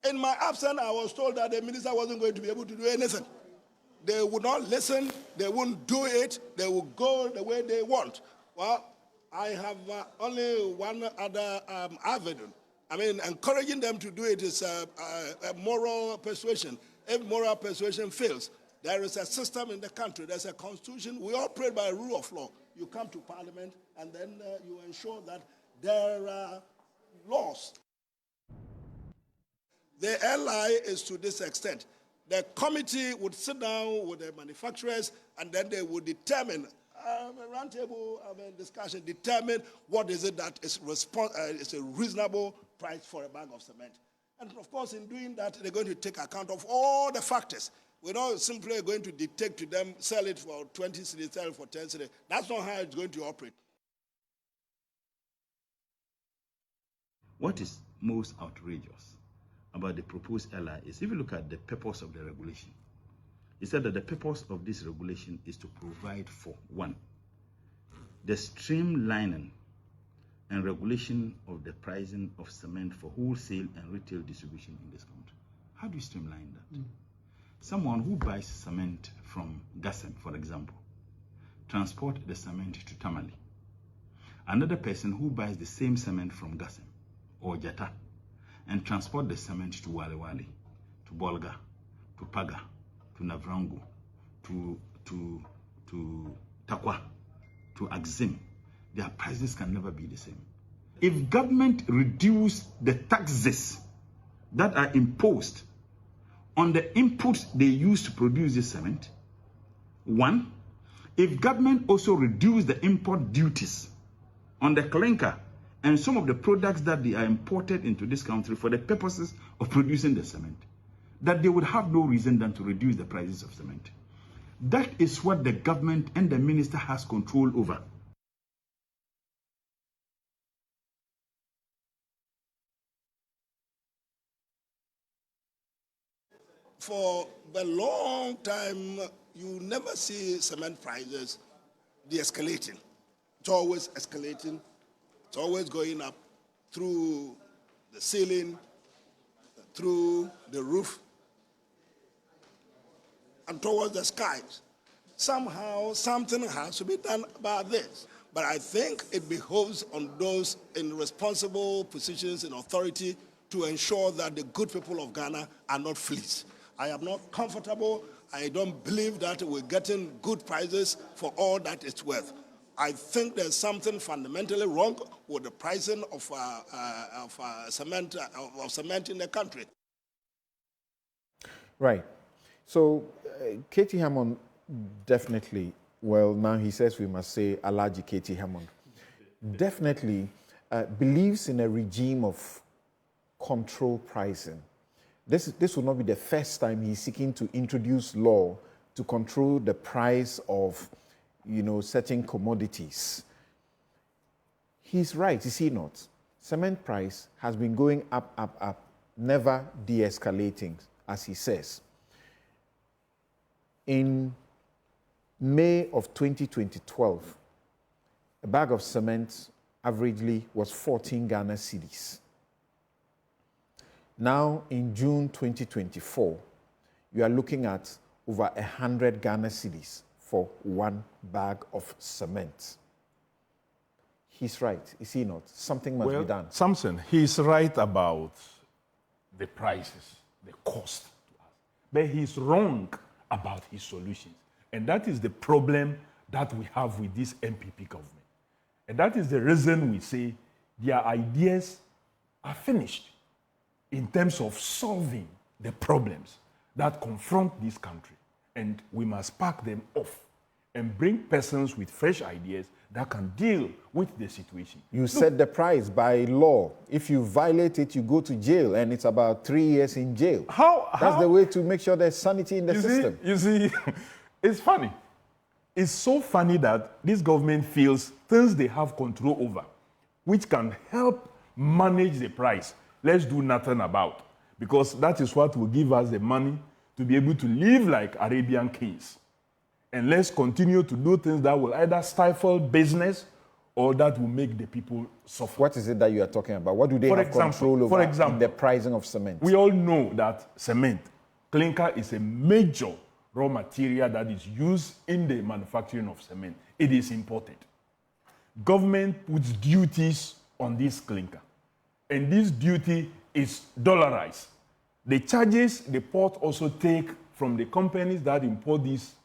In my absence, I was told that the minister wasn't going to be able to do anything. They would not listen, they wouldn't do it, they would go the way they want. Well, I have only one other avenue. I mean, encouraging them to do it is a moral persuasion. If moral persuasion fails, there is a system in the country, there's a constitution. We operate by rule of law. You come to parliament and then you ensure that there are laws. The LI is to this extent. The committee would sit down with the manufacturers and then they would determine, a roundtable discussion, determine what is it that is a reasonable price for a bag of cement. And of course, in doing that, they're going to take account of all the factors. We're not simply going to dictate to them, sell it for 20 cedis, sell it for 10 cedis. That's not how it's going to operate. What is most outrageous about the proposed LI is if you look at the purpose of the regulation, it said that the purpose of this regulation is to provide for, one, the streamlining and regulation of the pricing of cement for wholesale and retail distribution in this country. How do you streamline that? Someone who buys cement from Gassem, for example, transport the cement to Tamale. Another person who buys the same cement from Gassem or Jata and transport the cement to Wale Wale, to Bolga, to Paga, to Navrango, to Takwa, to Axim. Their prices can never be the same. If government reduce the taxes that are imposed on the inputs they use to produce this cement, one, if government also reduce the import duties on the clinker and some of the products that they are imported into this country for the purposes of producing the cement, that they would have no reason than to reduce the prices of cement. That is what the government and the minister has control over. For a long time, you never see cement prices de-escalating. It's always escalating. It's always going up through the ceiling, through the roof, and towards the skies. Somehow, something has to be done about this. But I think it behoves on those in responsible positions in authority to ensure that the good people of Ghana are not fleeced. I am not comfortable. I don't believe that we're getting good prices for all that it's worth. I think there's something fundamentally wrong with the pricing of cement in the country. Right. So, K.T Hammond definitely, well, now he says we must say Alaji K.T Hammond, definitely believes in a regime of control pricing. This will not be the first time he's seeking to introduce law to control the price of, certain commodities. He's right, is he not? Cement price has been going up, never de-escalating, as he says. In May of 2012, a bag of cement averagely was 14 Ghana cedis. Now, in June 2024, you are looking at over 100 Ghana cedis for one bag of cement. He's right, is he not? Something must be done. Samson, he's right about the prices, the cost to us. But he's wrong about his solutions. And that is the problem that we have with this MPP government. And that is the reason we say their ideas are finished in terms of solving the problems that confront this country. And we must pack them off and bring persons with fresh ideas that can deal with the situation. You set the price by law. If you violate it, you go to jail, and it's about 3 years in jail. That's the way to make sure there's sanity in the system. You see, it's funny. It's so funny that this government feels things they have control over, which can help manage the price, let's do nothing about. Because that is what will give us the money to be able to live like Arabian kings. And let's continue to do things that will either stifle business or that will make the people suffer. What is it that you are talking about? What do they For have example- control over for example, in the pricing of cement? We all know that cement, clinker, is a major raw material that is used in the manufacturing of cement. It is imported. Government puts duties on this clinker, and this duty is dollarized. The charges the port also take from the companies that import this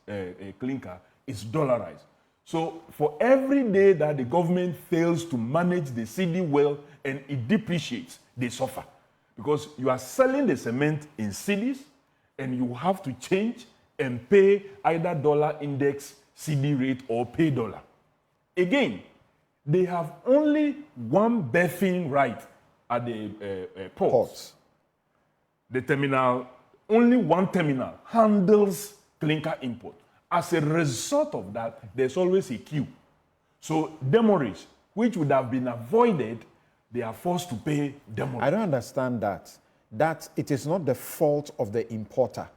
clinker is dollarized. So for every day that the government fails to manage the cedi well and it depreciates, they suffer. Because you are selling the cement in cedis and you have to change and pay either dollar index cedi rate or pay dollar. Again, they have only one berthing right at the ports. The terminal, only one terminal handles clinker import. As a result of that, there's always a queue. So demurrage, which would have been avoided, they are forced to pay demurrage. I don't understand that. That it is not the fault of the importer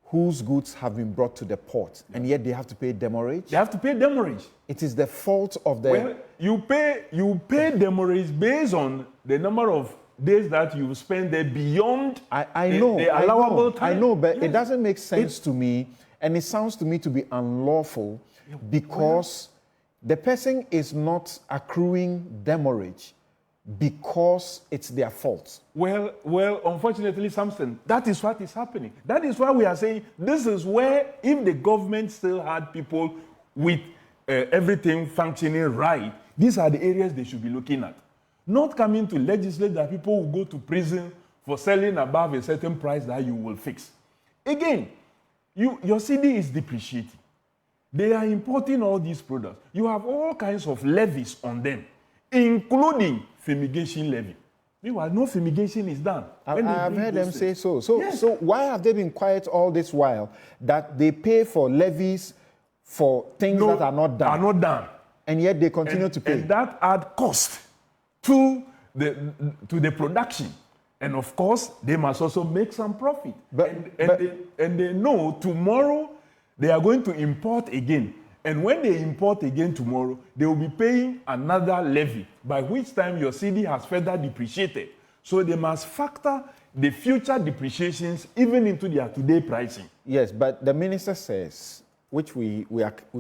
whose goods have been brought to the port, and yet they have to pay demurrage. They have to pay demurrage. It is the fault of the... Well, you pay demurrage based on the number of days that you spend there beyond the allowable time. I know, but it doesn't make sense to me, and it sounds to me to be unlawful because the person is not accruing demurrage because it's their fault. Well, unfortunately, Samson, that is what is happening. That is why we are saying this is where, if the government still had people with everything functioning right, these are the areas they should be looking at. Not coming to legislate that people will go to prison for selling above a certain price that you will fix. Again, your cedi is depreciating. They are importing all these products. You have all kinds of levies on them, including fumigation levy. Meanwhile, no fumigation is done. I've heard them say so. Yes. So why have they been quiet all this while that they pay for levies for things that are not done? Are not done. And yet they continue to pay. And that add cost to the production. And of course, they must also make some profit. And they know tomorrow they are going to import again. And when they import again tomorrow, they will be paying another levy, by which time your cedi has further depreciated. So they must factor the future depreciations even into their today pricing. Yes, but the minister says, which we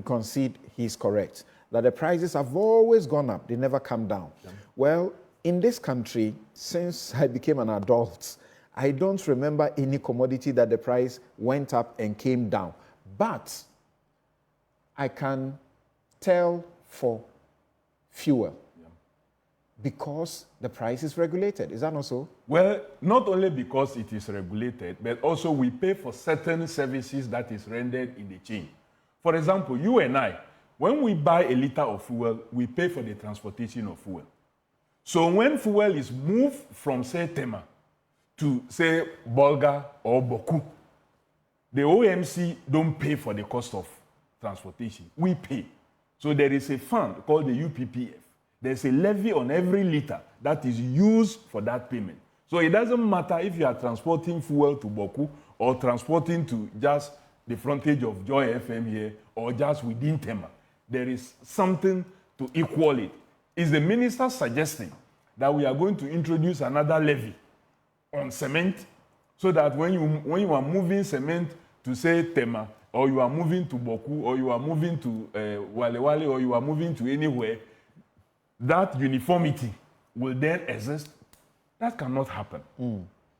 concede he's correct, that the prices have always gone up. They never come down. Yeah. Well, in this country, since I became an adult, I don't remember any commodity that the price went up and came down. But I can tell for fuel because the price is regulated. Is that not so? Well, not only because it is regulated, but also we pay for certain services that is rendered in the chain. For example, you and I, when we buy a liter of fuel, we pay for the transportation of fuel. So when fuel is moved from, say, Tema to, say, Bolga or Boku, the OMC don't pay for the cost of transportation. We pay. So there is a fund called the UPPF. There's a levy on every liter that is used for that payment. So it doesn't matter if you are transporting fuel to Boku or transporting to just the frontage of Joy FM here or just within Tema. There is something to equal it. Is the minister suggesting that we are going to introduce another levy on cement so that when you are moving cement to, say, Tema, or you are moving to Boku, or you are moving to Wale Wale, or you are moving to anywhere, that uniformity will then exist? That cannot happen.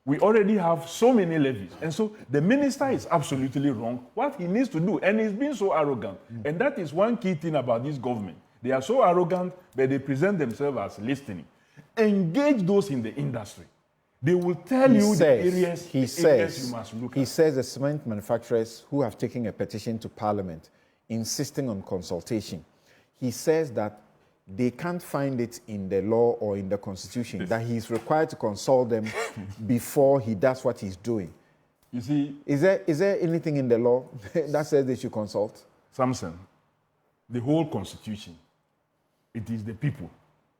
We already have so many levies. And so the minister is absolutely wrong. What he needs to do, and he's been so arrogant, and that is one key thing about this government. They are so arrogant, but they present themselves as listening. Engage those in the industry. They will tell you the areas you must look at. He says the cement manufacturers who have taken a petition to Parliament insisting on consultation, he says that they can't find it in the law or in the Constitution, that he's required to consult them before he does what he's doing. You see, is there anything in the law that says they should consult? Samson, the whole Constitution, it is the people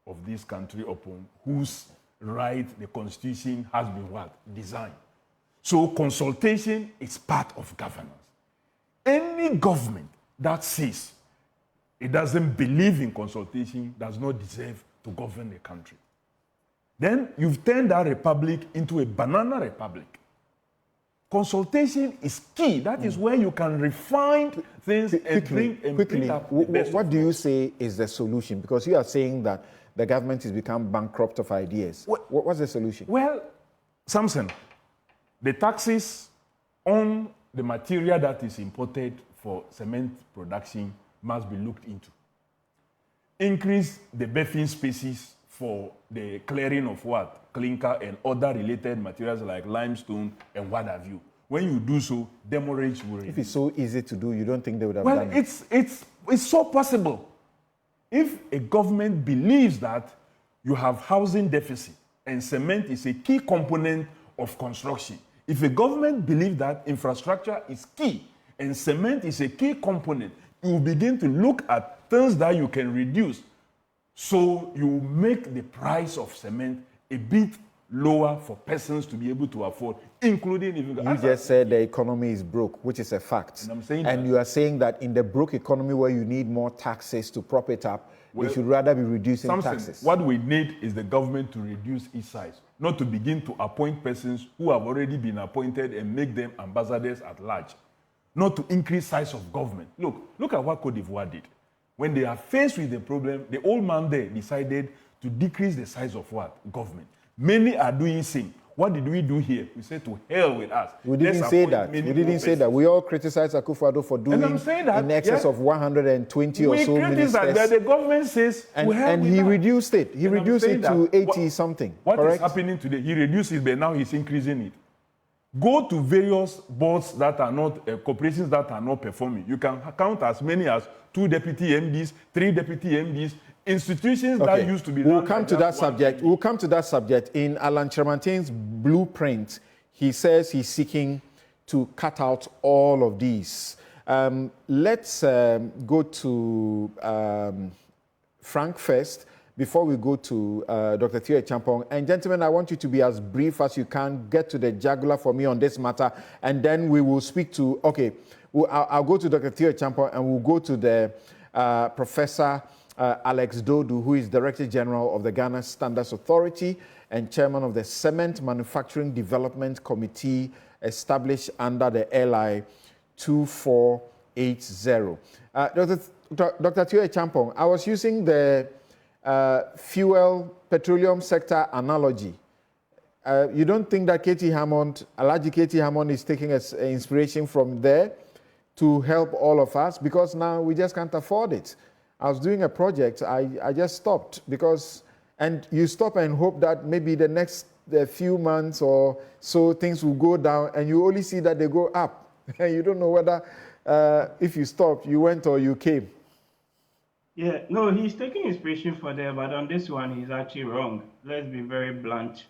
of this country upon whose right the Constitution has been designed. So consultation is part of governance. Any government that says it doesn't believe in consultation, does not deserve to govern the country. Then you've turned that republic into a banana republic. Consultation is key. That is where you can refine things and bring up the best what of do you us. say is the solution? Because you are saying that the government has become bankrupt of ideas. What's the solution? Well, Samson, the taxes on the material that is imported for cement production must be looked into. Increase the berthing spaces for the clearing of what? Clinker and other related materials like limestone and what have you. When you do so, demurrage will If it's so easy to do, you don't think they would have well, done it? it's so possible. If a government believes that you have housing deficit and cement is a key component of construction, if a government believes that infrastructure is key and cement is a key component, you will begin to look at things that you can reduce. So you make the price of cement a bit lower for persons to be able to afford, including if You just said the economy is broke, which is a fact. And I'm saying and that- you are saying that in the broke economy where you need more taxes to prop it up, we should rather be reducing Samson, taxes. what we need is the government to reduce its size, not to begin to appoint persons who have already been appointed and make them ambassadors at large, not to increase size of government. Look at what Cote d'Ivoire did. When they are faced with the problem, the old man there decided to decrease the size of what? Government. Many are doing same. What did we do here? We said to hell with us. We didn't say that. We didn't say that. We all criticized Akufo-Addo for doing I'm saying that, in excess yeah. of 120 or We so criticize ministers. that the government says to hell And with he us. reduced it. He And I'm reduced saying it to that 80 something. What is correct? happening today? He reduced it, but now he's increasing it. Go to various boards that are not, corporations that are not performing. You can count as many as 2 deputy MDs, 3 deputy MDs, institutions that used to be We'll run come by to that just one subject. MD. We'll come to that subject. In Alan Tremantin's blueprint, he says he's seeking to cut out all of these. Let's go to Frank first before we go to Dr. Theo Champong. And gentlemen, I want you to be as brief as you can. Get to the jugular for me on this matter. And then we will speak to, I'll go to Dr. Theo Champong and we'll go to the Professor Alex Dodu, who is Director General of the Ghana Standards Authority and Chairman of the Cement Manufacturing Development Committee established under the LI 2480. Dr. Theo Champong, I was using the petroleum sector analogy. You don't think that K.T Hammond, Alhaji K.T Hammond is taking inspiration from there to help all of us? Because now we just can't afford it. I was doing a project, I just stopped because, and you stop and hope that maybe the next few months or so things will go down and you only see that they go up. And you don't know whether if you stopped, you went or you came. Yeah, no, he's taking inspiration for there, but on this one, he's actually wrong. Let's be very blunt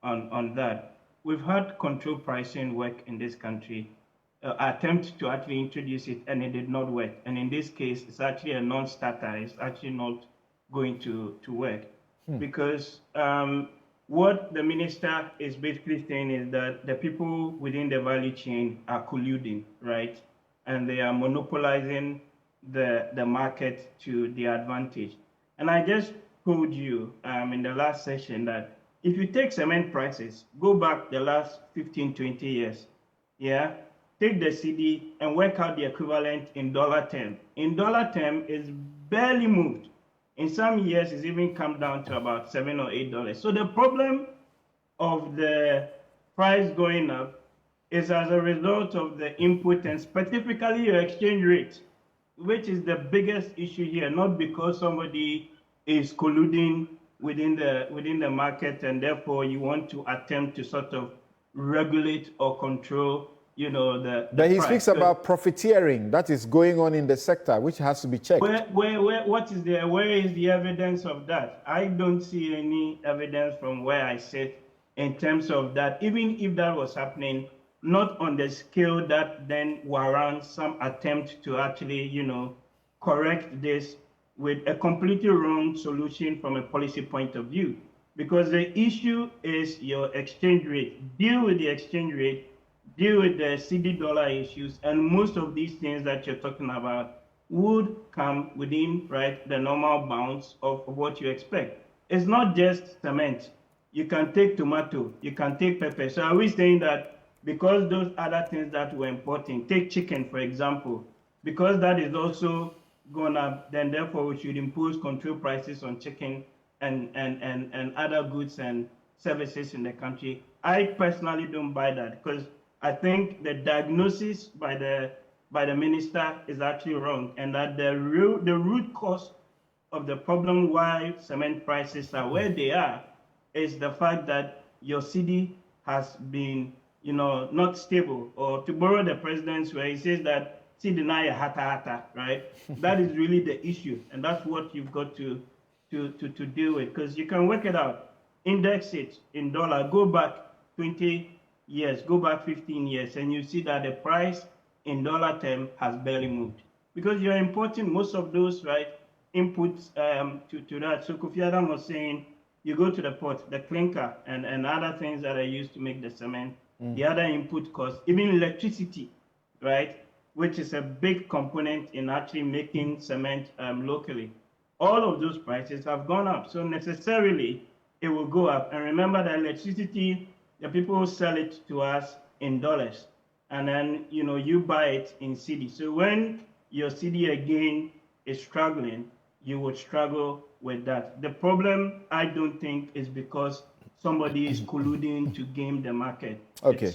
on that. We've had control pricing work in this country, attempt to actually introduce it, and it did not work. And in this case, it's actually a non-starter. It's actually not going to work because what the minister is basically saying is that the people within the value chain are colluding, right? And they are monopolizing the market to their advantage. And I just told you in the last session that if you take cement prices, go back the last 15, 20 years, yeah, take the CD and work out the equivalent in dollar term. In dollar term, it's barely moved. In some years, it's even come down to about $7 or $8. So the problem of the price going up is as a result of the input and specifically your exchange rate, which is the biggest issue here, not because somebody is colluding within the market and therefore you want to attempt to sort of regulate or control, the But he price. speaks about profiteering that is going on in the sector, which has to be checked. Where is the evidence of that? I don't see any evidence from where I sit in terms of that, even if that was happening, not on the scale that then warrants some attempt to actually, correct this with a completely wrong solution from a policy point of view. Because the issue is your exchange rate. Deal with the exchange rate, deal with the CD dollar issues, and most of these things that you're talking about would come within, right, the normal bounds of what you expect. It's not just cement. You can take tomato, you can take pepper. So are we saying that because those other things that we're importing, take chicken, for example, because that is also gone up, then therefore we should impose control prices on chicken and other goods and services in the country? I personally don't buy that, because I think the diagnosis by the minister is actually wrong, and that the root cause of the problem why cement prices are where they are is the fact that your city has been, not stable. Or to borrow the president's where he says that city na hata hata, right? That is really the issue, and that's what you've got to deal with, because you can work it out, index it in dollar, go back 20 years, go back 15 years, and you see that the price in dollar term has barely moved, because you're importing most of those, right, inputs to that. So Kofi Adam was saying, you go to the port, the clinker and other things that are used to make the cement, the other input costs, even electricity, right, which is a big component in actually making cement locally. All of those prices have gone up. So necessarily it will go up. And remember that electricity, the people sell it to us in dollars. And then, you buy it in cedi. So when your cedi again is struggling, you would struggle with that. The problem, I don't think, is because somebody is colluding to game the market. Okay.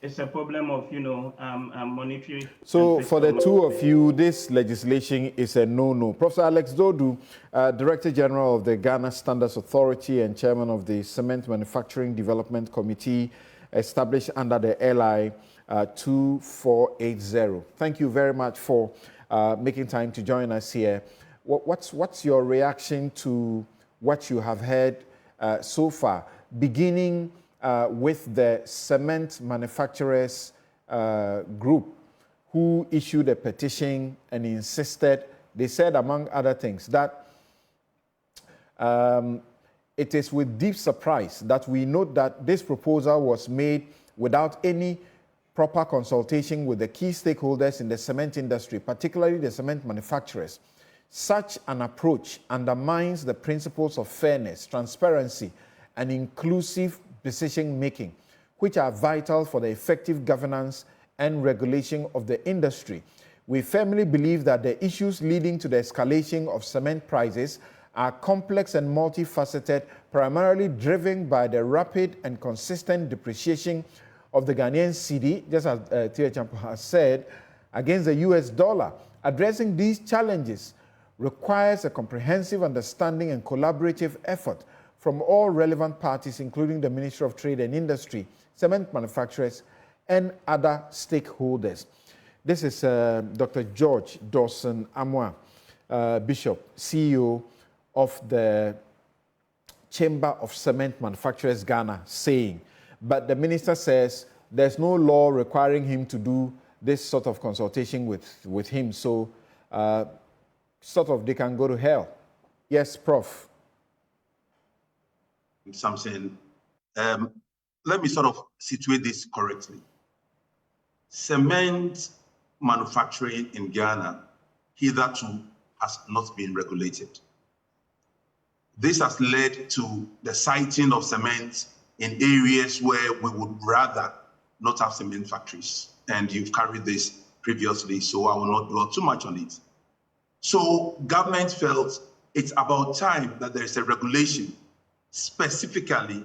It's a problem of, monetary. So for the two of you, this legislation is a no-no. Professor Alex Dodu, Director General of the Ghana Standards Authority and Chairman of the Cement Manufacturing Development Committee, established under the LI 2480. Thank you very much for making time to join us here. What's your reaction to what you have heard so far, beginning with the cement manufacturers group who issued a petition and insisted, they said among other things, that it is with deep surprise that we note that this proposal was made without any proper consultation with the key stakeholders in the cement industry, particularly the cement manufacturers. Such an approach undermines the principles of fairness, transparency, and inclusive decision-making, which are vital for the effective governance and regulation of the industry. We firmly believe that the issues leading to the escalation of cement prices are complex and multifaceted, primarily driven by the rapid and consistent depreciation of the Ghanaian cedi, just as Tia Champo has said, against the US dollar. Addressing these challenges requires a comprehensive understanding and collaborative effort from all relevant parties, including the Ministry of Trade and Industry, cement manufacturers, and other stakeholders. This is Dr. George Dawson Amwa, Bishop, CEO of the Chamber of Cement Manufacturers Ghana, saying, but the minister says there's no law requiring him to do this sort of consultation with him, so sort of they can go to hell. Yes, Prof. Something. Let me sort of situate this correctly. Cement manufacturing in Ghana hitherto has not been regulated. This has led to the siting of cement in areas where we would rather not have cement factories. And you've carried this previously, so I will not dwell too much on it. So government felt it's about time that there is a regulation specifically,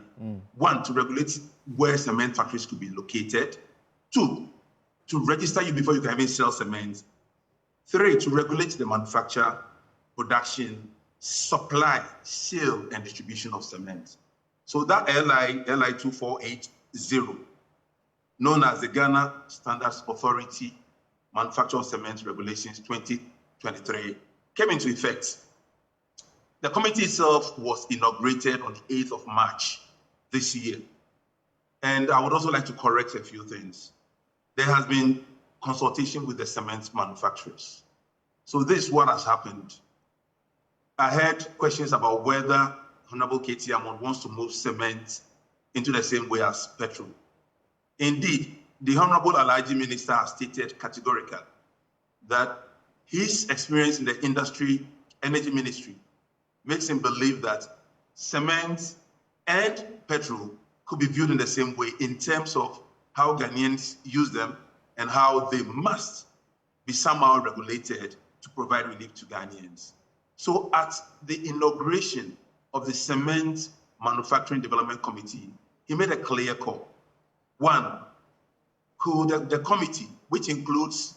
one, to regulate where cement factories could be located, two, to register you before you can even sell cement, three, to regulate the manufacture, production, supply, sale, and distribution of cement. So that LI 2480, known as the Ghana Standards Authority Manufacture of Cement Regulations 2023, came into effect. The committee itself was inaugurated on the 8th of March this year. And I would also like to correct a few things. There has been consultation with the cement manufacturers. So this is what has happened. I had questions about whether Honorable K.T Hammond wants to move cement into the same way as petrol. Indeed, the Honorable Alhaji Minister has stated categorically that His experience in the industry, energy ministry, makes him believe that cement and petrol could be viewed in the same way in terms of how Ghanaians use them and how they must be somehow regulated to provide relief to Ghanaians. So at the inauguration of the Cement Manufacturing Development Committee, he made a clear call. One, could the committee, which includes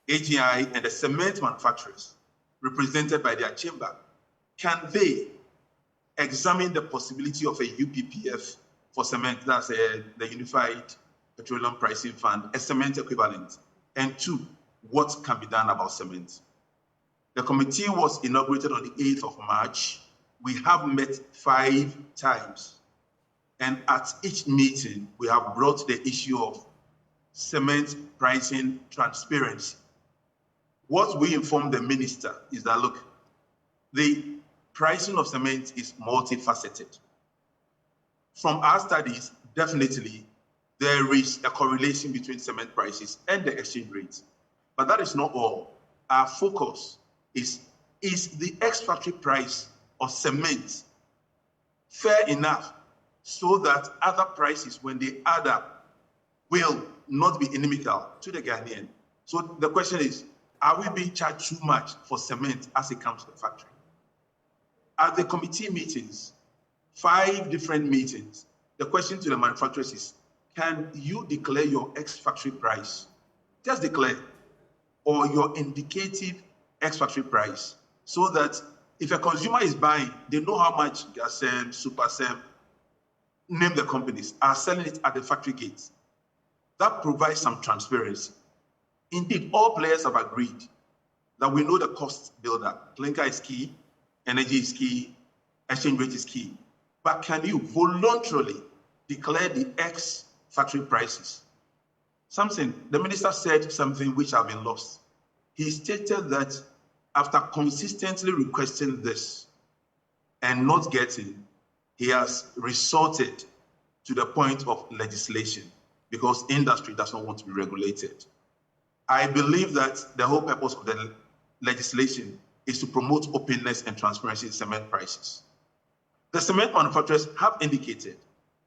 AGI and the cement manufacturers represented by their chamber, can they examine the possibility of a UPPF for cement, that's the Unified Petroleum Pricing Fund, a cement equivalent? And two, what can be done about cement? The committee was inaugurated on the 8th of March. We have met 5 times. And at each meeting, we have brought the issue of cement pricing transparency. What we informed the minister is that, look, the pricing of cement is multifaceted. From our studies, definitely, there is a correlation between cement prices and the exchange rate. But that is not all. Our focus is the ex-factory price of cement fair enough so that other prices, when they add up, will not be inimical to the Ghanaian? So the question is, are we being charged too much for cement as it comes to the factory? At the committee meetings, 5 different meetings, the question to the manufacturers is, can you declare your ex-factory price? Just declare, or your indicative ex-factory price, so that if a consumer is buying, they know how much Gasem, Supersem, name the companies, are selling it at the factory gates. That provides some transparency. Indeed, all players have agreed that we know the cost buildup. Clinker is key, energy is key, exchange rate is key. But can you voluntarily declare the ex-factory prices? The minister said something which have been lost. He stated that after consistently requesting this and not getting, he has resorted to the point of legislation because industry does not want to be regulated. I believe that the whole purpose of the legislation is to promote openness and transparency in cement prices. The cement manufacturers have indicated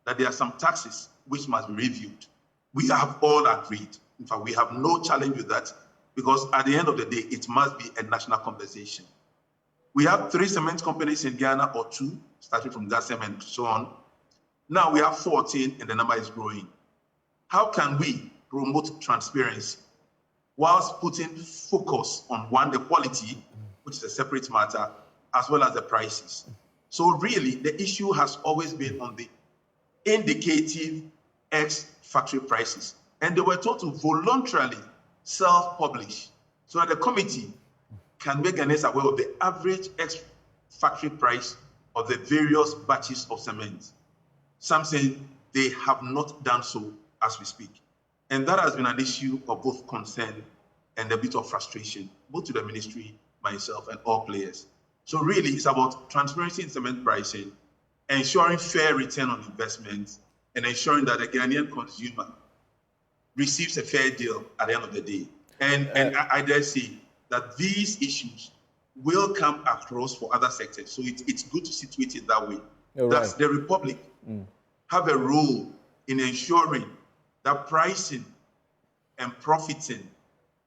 that there are some taxes which must be reviewed. We have all agreed. In fact, we have no challenge with that because at the end of the day, it must be a national conversation. We have 3 cement companies in Ghana, or 2, starting from Gasem and so on. Now we have 14 and the number is growing. How can we promote transparency whilst putting focus on, one, the quality, which is a separate matter, as well as the prices? So really, the issue has always been on the indicative ex-factory prices. And they were told to voluntarily self-publish so that the committee can make Ghanaians aware of the average ex-factory price of the various batches of cement. Something they have not done so as we speak. And that has been an issue of both concern and a bit of frustration, both to the ministry, myself, and all players. So really, it's about transparency in cement pricing, ensuring fair return on investment, and ensuring that the Ghanaian consumer receives a fair deal at the end of the day. And I dare say that these issues will come across for other sectors. So it's good to situate it that way. That the Republic have a role in ensuring that pricing and profiting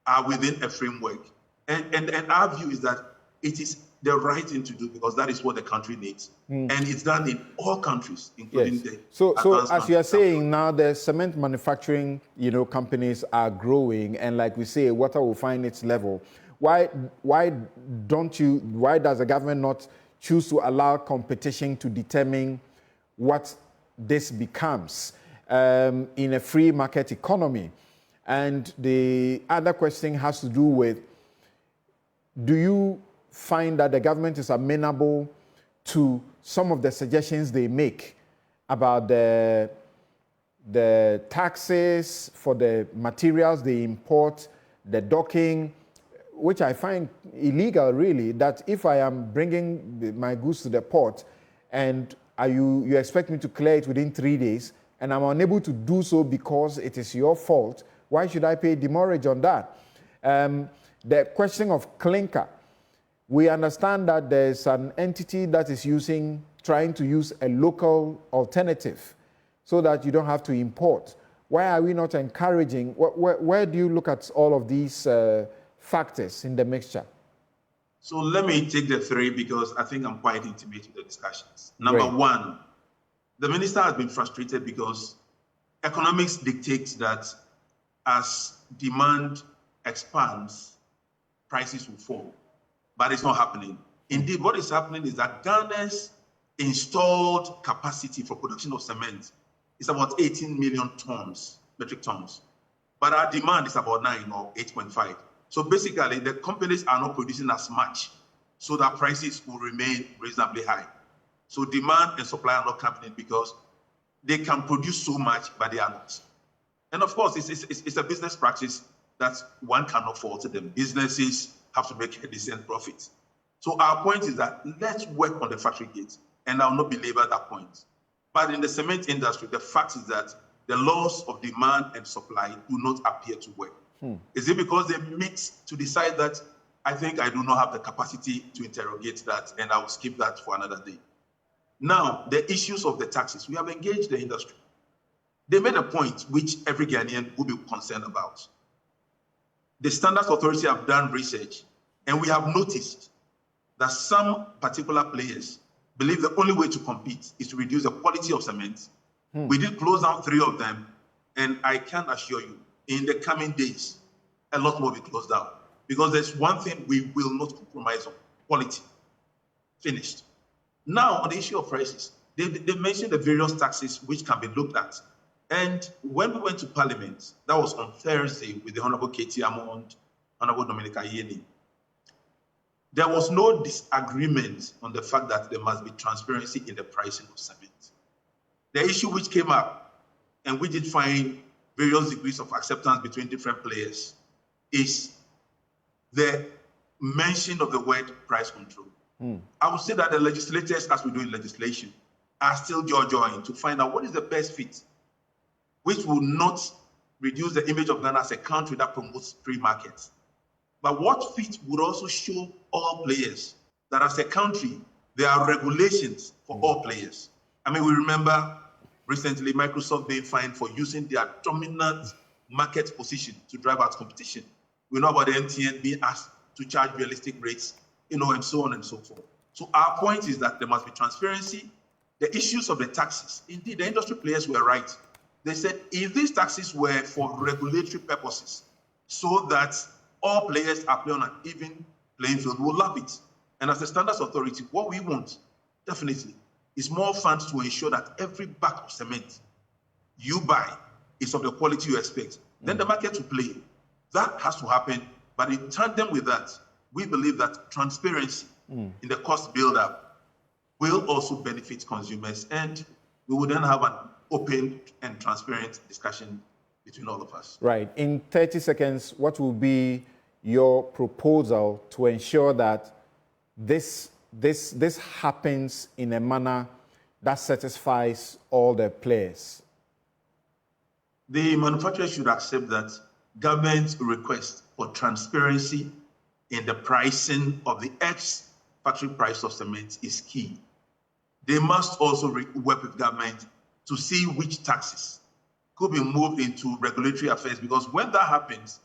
are within a framework. And our view is that it is the right thing to do because that is what the country needs. And it's done in all countries, including the So as you are saying now, the cement manufacturing, companies are growing, and like we say, water will find its level. Why does the government not choose to allow competition to determine what this becomes in a free market economy? And the other question has to do with, do you find that the government is amenable to some of the suggestions they make about the taxes for the materials they import, the docking, which I find illegal really, that if I am bringing my goods to the port and you expect me to clear it within 3 days and I'm unable to do so because it is your fault, why should I pay demurrage on that? The question of clinker. We understand that there's an entity that is trying to use a local alternative so that you don't have to import. Why are we not encouraging? Where do you look at all of these factors in the mixture? So let me take the three because I think I'm quite intimate with the discussions. Number Great. one, the minister has been frustrated because economics dictates that as demand expands, prices will fall. But it's not happening. Indeed, what is happening is that Ghana's installed capacity for production of cement is about 18 million tons, metric tons. But our demand is about 9 or 8.5. So basically, the companies are not producing as much, so that prices will remain reasonably high. So demand and supply are not happening because they can produce so much, but they are not. And of course, it's a business practice that one cannot fault them. Businesses have to make a decent profit. So our point is that let's work on the factory gate, and I'll not belabor that point. But in the cement industry, the fact is that the laws of demand and supply do not appear to work. Is it because they meet to decide that I think I do not have the capacity to interrogate that, and I'll skip that for another day? Now, the issues of the taxes, we have engaged the industry. They made a point which every Ghanaian would be concerned about. The Standards Authority have done research, and we have noticed that some particular players believe the only way to compete is to reduce the quality of cement. We did close down 3 of them, and I can assure you, in the coming days, a lot more will be closed down. Because there's one thing we will not compromise on: quality. Finished. Now, on the issue of prices, they mentioned the various taxes which can be looked at. And when we went to Parliament, that was on Thursday with the Honorable K.T Hammond, Honorable Dominica Yeni, there was no disagreement on the fact that there must be transparency in the pricing of cement. The issue which came up, and we did find various degrees of acceptance between different players, is the mention of the word price control. I would say that the legislators, as we do in legislation, are still jaw-jawing to find out what is the best fit, which will not reduce the image of Ghana as a country that promotes free markets. But what fit would also show all players that as a country, there are regulations for all players. I mean, we remember recently Microsoft being fined for using their dominant market position to drive out competition. We know about the MTN being asked to charge realistic rates, and so on and so forth. So our point is that there must be transparency. The issues of the taxes, indeed, the industry players were right. They said if these taxes were for regulatory purposes, so that all players are playing on an even playing field, we'll love it. And as the Standards Authority, what we want, definitely, is more funds to ensure that every bag of cement you buy is of the quality you expect. Then the market will play. That has to happen. But in tandem with that, we believe that transparency in the cost build-up will also benefit consumers. And we will then have an open and transparent discussion between all of us. Right. In 30 seconds, what will be your proposal to ensure that this happens in a manner that satisfies all the players? The manufacturer should accept that government's request for transparency in the pricing of the ex-factory price of cement is key. They must also work with government to see which taxes could be moved into regulatory affairs, because when that happens,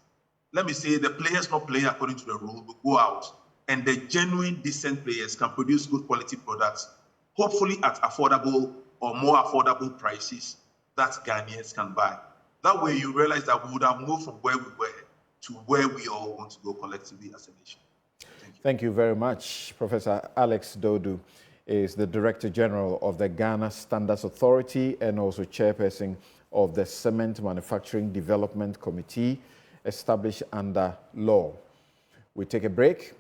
let me say the players not playing according to the rule will go out, and the genuine, decent players can produce good quality products, hopefully at affordable or more affordable prices that Ghanaians can buy. That way you realize that we would have moved from where we were to where we all want to go collectively as a nation. Thank you. Thank you very much. Professor Alex Dodu is the Director General of the Ghana Standards Authority and also Chairperson of the Cement Manufacturing Development Committee established under law. We take a break.